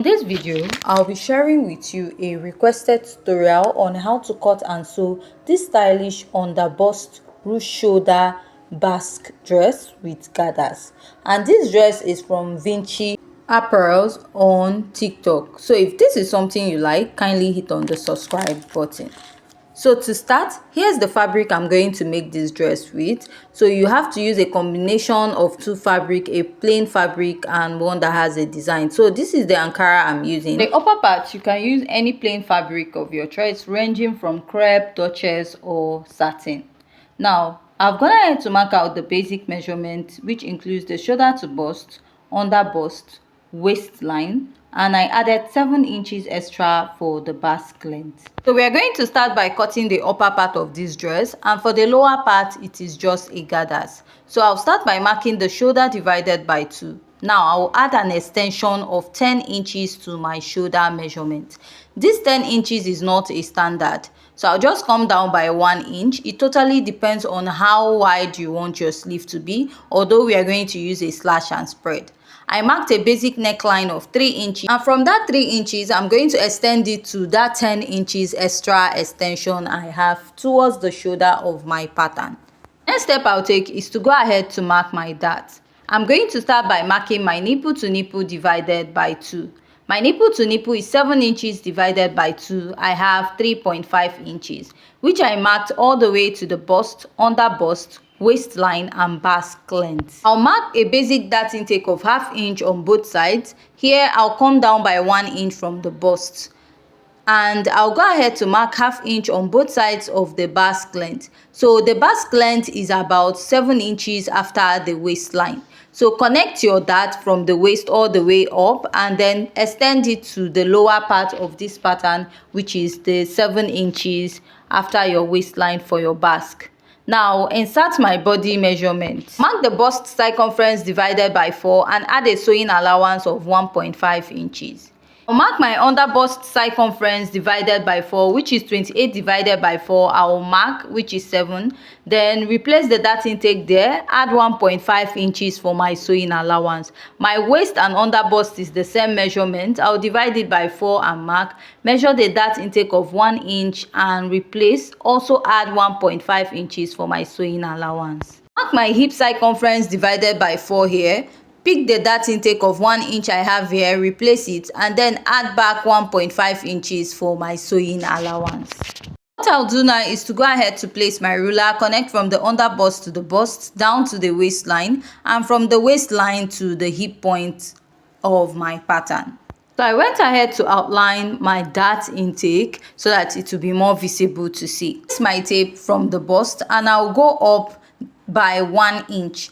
In this video, I'll be sharing with you a requested tutorial on how to cut and sew this stylish underbust ruched shoulder basque dress with gathers. And this dress is from Vinci Apparels on TikTok. So if this is something you like, kindly hit on the subscribe button. So to start, here's the fabric I'm going to make this dress with. So you have to use a combination of two fabric, a plain fabric and one that has a design. So this is the Ankara I'm using. The upper part, you can use any plain fabric of your choice, ranging from crepe, duchess or satin. Now, I've gone ahead to mark out the basic measurement, which includes the shoulder to bust, under bust, waistline, and I added 7 inches extra for the basque length. So we are going to start by cutting the upper part of this dress, and for the lower part it is just a gathers. So I'll start by marking the shoulder divided by 2. Now I'll add an extension of 10 inches to my shoulder measurement. This 10 inches is not a standard, so I'll just come down by 1 inch. It totally depends on how wide you want your sleeve to be, although we are going to use a slash and spread. I marked a basic neckline of 3 inches, and from that 3 inches I'm going to extend it to that 10 inches extra extension I have towards the shoulder of my pattern. Next step I'll take is to go ahead to mark my dart. I'm going to start by marking my nipple to nipple divided by 2. My nipple to nipple is 7 inches divided by 2. I have 3.5 inches, which I marked all the way to the bust, under bust, waistline and basque length. I'll mark a basic dart intake of ½ inch on both sides. Here I'll come down by 1 inch from the bust, and I'll go ahead to mark ½ inch on both sides of the basque length. So the basque length is about 7 inches after the waistline. So connect your dart from the waist all the way up and then extend it to the lower part of this pattern, which is the 7 inches after your waistline for your basque. Now insert my body measurement. Mark the bust circumference divided by 4 and add a sewing allowance of 1.5 inches. I'll mark my under bust circumference divided by 4, which is 28 divided by 4. I'll mark, which is 7. Then replace the dart intake there. Add 1.5 inches for my sewing allowance. My waist and under bust is the same measurement. I'll divide it by 4 and mark. Measure the dart intake of 1 inch and replace. Also add 1.5 inches for my sewing allowance. Mark my hip circumference divided by 4 here. Pick the dart intake of 1 inch I have here, replace it, and then add back 1.5 inches for my sewing allowance. What I'll do now is to go ahead to place my ruler, connect from the under bust to the bust, down to the waistline, and from the waistline to the hip point of my pattern. So I went ahead to outline my dart intake so that it will be more visible to see. This is my tape from the bust, and I'll go up by 1 inch.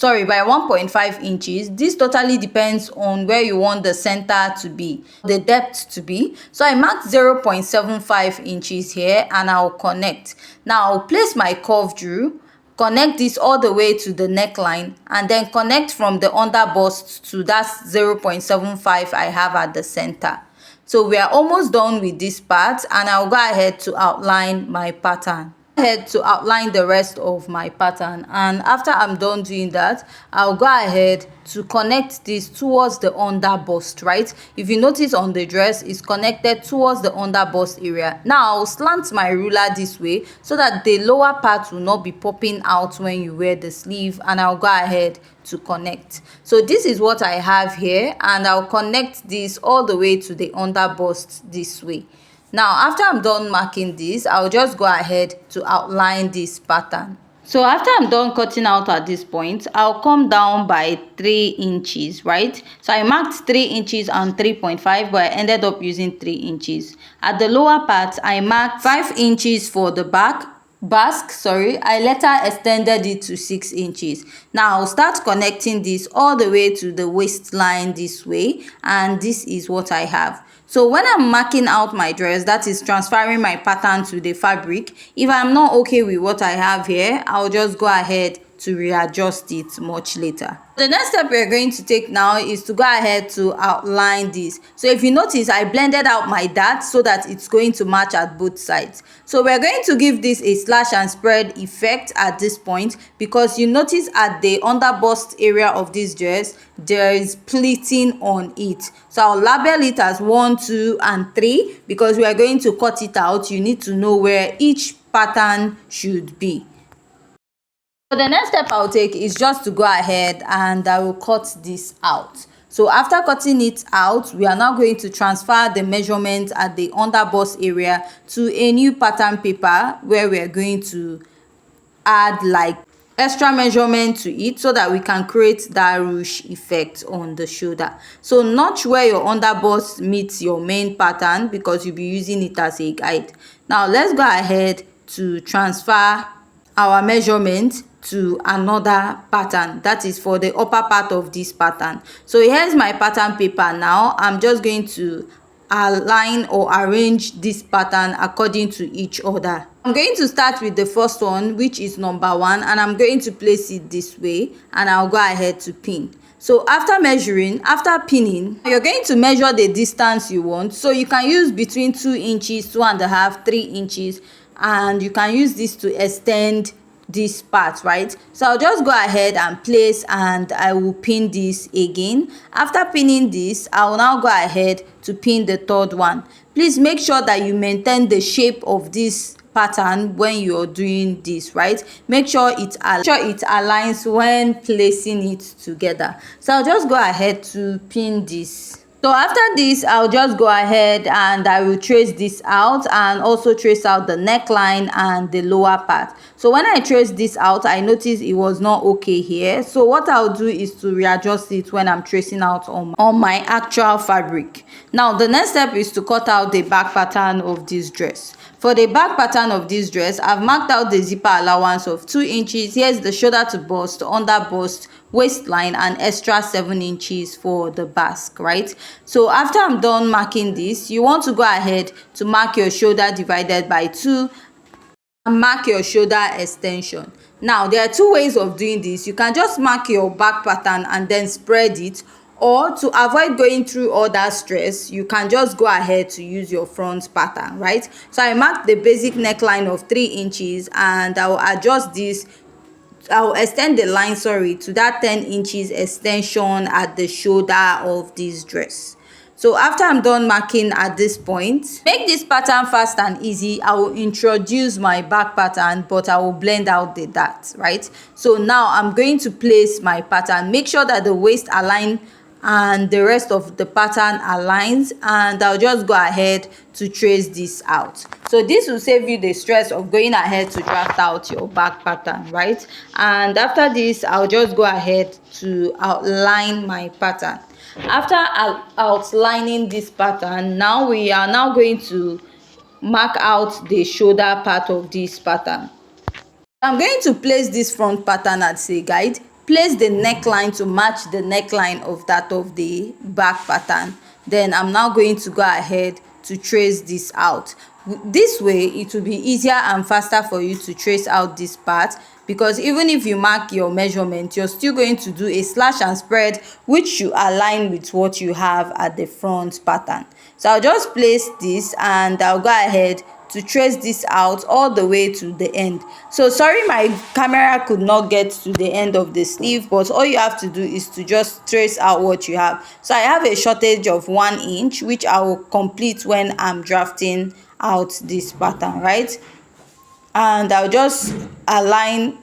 By 1.5 inches. This totally depends on where you want the center to be, the depth to be. So I marked 0.75 inches here and I'll connect. Now I'll place my curve drew, connect this all the way to the neckline, and then connect from the under bust to that 0.75 I have at the center. So we are almost done with this part, and I'll go ahead to outline my pattern. Ahead to outline the rest of my pattern, and after I'm done doing that, I'll go ahead to connect this towards the under bust. Right, if you notice on the dress, it's connected towards the under bust area. Now I'll slant my ruler this way so that the lower part will not be popping out when you wear the sleeve, and I'll go ahead to connect. So this is what I have here, and I'll connect this all the way to the under bust this way. Now after I'm done marking this, I'll just go ahead to outline this pattern. So after I'm done cutting out at this point, I'll come down by 3 inches, right? So I marked 3 inches and 3.5, but I ended up using 3 inches. At the lower part, I marked 5 inches for the basque. I later extended it to 6 inches. Now I'll start connecting this all the way to the waistline this way, and this is what I have. So when I'm marking out my dress, that is transferring my pattern to the fabric, if I'm not okay with what I have here, I'll just go ahead to readjust it much later. The next step we're going to take now is to go ahead to outline this. So if you notice, I blended out my dart so that it's going to match at both sides. So we're going to give this a slash and spread effect at this point, because you notice at the under bust area of this dress there is pleating on it. So I'll label it as 1, 2 and 3, because we are going to cut it out. You need to know where each pattern should be. So the next step I'll take is just to go ahead and I will cut this out. So after cutting it out, we are now going to transfer the measurement at the under bust area to a new pattern paper, where we are going to add like extra measurement to it so that we can create that ruche effect on the shoulder. So notch where your under bust meets your main pattern, because you'll be using it as a guide. Now let's go ahead to transfer our measurement to another pattern, that is for the upper part of this pattern. So here's my pattern paper. Now I'm just going to align or arrange this pattern according to each other. I'm going to start with the first one, which is number 1, and I'm going to place it this way, and I'll go ahead to pin. So after pinning, you're going to measure the distance you want. So you can use between 2 inches, 2.5, 3 inches, and you can use this to extend this part, right? So I'll just go ahead and place, and I will pin this again. After pinning this, I will now go ahead to pin the third one. Please make sure that you maintain the shape of this pattern when you're doing this, right? Make sure it aligns when placing it together. So I'll just go ahead to pin this. So after this, I'll just go ahead and I will trace this out, and also trace out the neckline and the lower part. So when I trace this out, I noticed it was not okay here. So what I'll do is to readjust it when I'm tracing out on my actual fabric. Now the next step is to cut out the back pattern of this dress. For the back pattern of this dress, I've marked out the zipper allowance of 2 inches. Here's the shoulder to bust, under bust, waistline, and extra 7 inches for the basque, right? So after I'm done marking this, you want to go ahead to mark your shoulder divided by 2 and mark your shoulder extension. Now there are 2 ways of doing this. You can just mark your back pattern and then spread it, or to avoid going through all that stress, you can just go ahead to use your front pattern, right? So I marked the basic neckline of 3 inches, and I will adjust this. I will extend the line, to that 10 inches extension at the shoulder of this dress. So after I'm done marking at this point, make this pattern fast and easy. I will introduce my back pattern, but I will blend out the dart, right? So now I'm going to place my pattern. Make sure that the waist align and the rest of the pattern aligns, and I'll just go ahead to trace this out. So this will save you the stress of going ahead to draft out your back pattern, right? And after this, I'll just go ahead to outline my pattern. After outlining this pattern, now we are now going to mark out the shoulder part of this pattern. I'm going to place this front pattern as a guide. Place the neckline to match the neckline of that of the back pattern. Then I'm now going to go ahead to trace this out. This way it will be easier and faster for you to trace out this part, because even if you mark your measurement, you're still going to do a slash and spread, which should align with what you have at the front pattern. So I'll just place this, and I'll go ahead to trace this out all the way to the end. So sorry my camera could not get to the end of the sleeve, but all you have to do is to just trace out what you have. So I have a shortage of 1 inch, which I will complete when I'm drafting out this pattern, right? And I'll just align,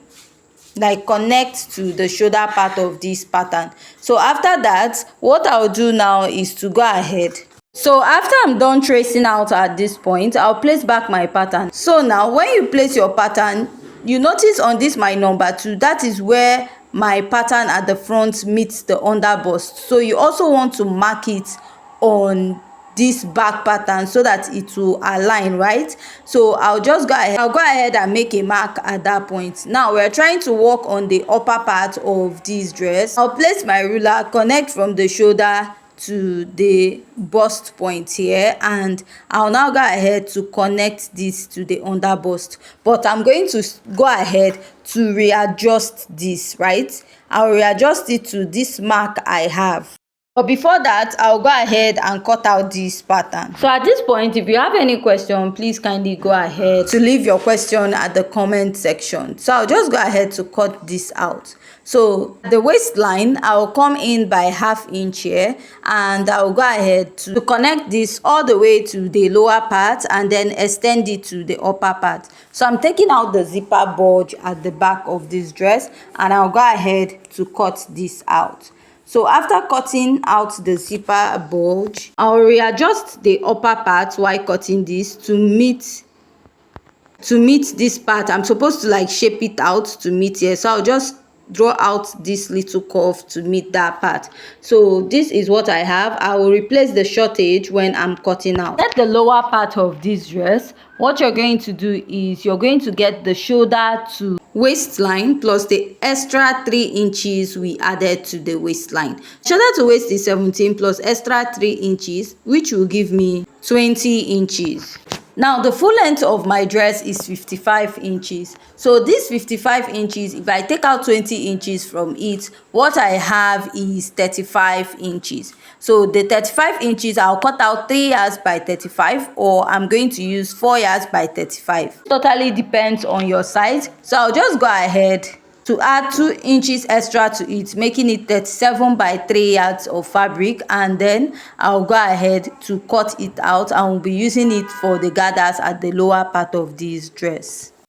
like connect to the shoulder part of this pattern. So after that, what I'll do now is to go ahead. So after I'm done tracing out at this point, I'll place back my pattern. So now when you place your pattern, you notice on this my number 2, that is where my pattern at the front meets the under bust. So you also want to mark it on this back pattern so that it will align, right? So I'll go ahead and make a mark at that point. Now we're trying to work on the upper part of this dress. I'll place my ruler, connect from the shoulder to the bust point here, and I'll now go ahead to connect this to the under bust. But I'm going to go ahead to readjust this, right? I'll readjust it to this mark I have. But before that, I'll go ahead and cut out this pattern. So at this point, if you have any question, please kindly go ahead to leave your question at the comment section. So I'll just go ahead to cut this out. So the waistline, I'll come in by 1/2 inch here, and I'll go ahead to connect this all the way to the lower part and then extend it to the upper part. So I'm taking out the zipper bulge at the back of this dress, and I'll go ahead to cut this out. So after cutting out the zipper bulge, I'll readjust the upper part while cutting this to meet this part. I'm supposed to like shape it out to meet here, so I'll just draw out this little curve to meet that part. So this is what I have. I will replace the shortage when I'm cutting out. At the lower part of this dress, what you're going to do is you're going to get the shoulder to waistline plus the extra 3 inches we added to the waistline. Shoulder to waist is 17 plus extra 3 inches, which will give me 20 inches. Now the full length of my dress is 55 inches. So this 55 inches, if I take out 20 inches from it, what I have is 35 inches. So the 35 inches, I'll cut out 3 yards by 35, or I'm going to use 4 yards by 35. Totally depends on your size. So I'll just go ahead to add 2 inches extra to it, making it 37 by 3 yards of fabric, and then I'll go ahead to cut it out, and we'll be using it for the gathers at the lower part of this dress.